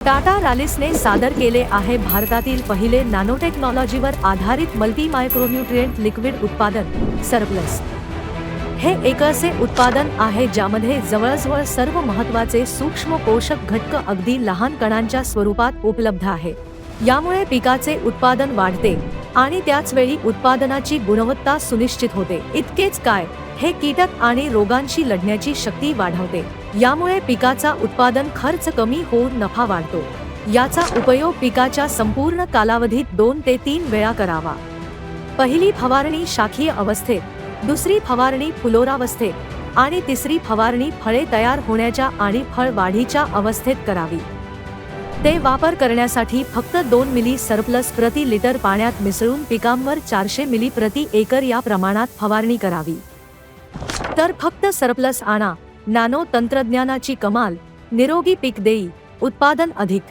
टाटा रॅलिसने सादर केले आहे भारतातील पहिले नॅनोटेक्नॉलॉजीवर आधारित मल्टी मायक्रोन्यूट्रिएंट लिक्विड उत्पादन सरप्लस। हे एक असे उत्पादन आहे ज्यामध्ये जवळजवळ सर्व महत्त्वाचे सूक्ष्म पोषक घटक अगदी लहान कणांच्या स्वरूपात उपलब्ध आहे। यामुळे पिकाचे उत्पादन वाढते आणि त्याच वेळी उत्पादनाची गुणवत्ता सुनिश्चित होते। इतकेच काय, हे कीटक आणि रोगांशी लढण्याची शक्ती वाढवते। यामुळे पिकाचा उत्पादन खर्च कमी होऊन नफा वाढतो। याचा उपयोग पिकाच्या संपूर्ण कालावधीत 2 ते 3 वेळा करावा। पहिली फवारणी शाखीय अवस्थेत, दुसरी फवारणी फुलोरावस्थेत आणि तिसरी फवारणी फळे तयार होण्याच्या आणि फळ वाढीच्या अवस्थेत करावी। ते वापर करण्यासाठी फक्त 2 मिली सरप्लस प्रति लिटर पाण्यात मिसळून पिकांवर 400 मिली प्रति एकर या प्रमाणात फवारणी करावी। तर फक्त सरप्लस आणा, नॅनो तंत्रज्ञानाची कमाल, निरोगी पीक देई, उत्पादन अधिक।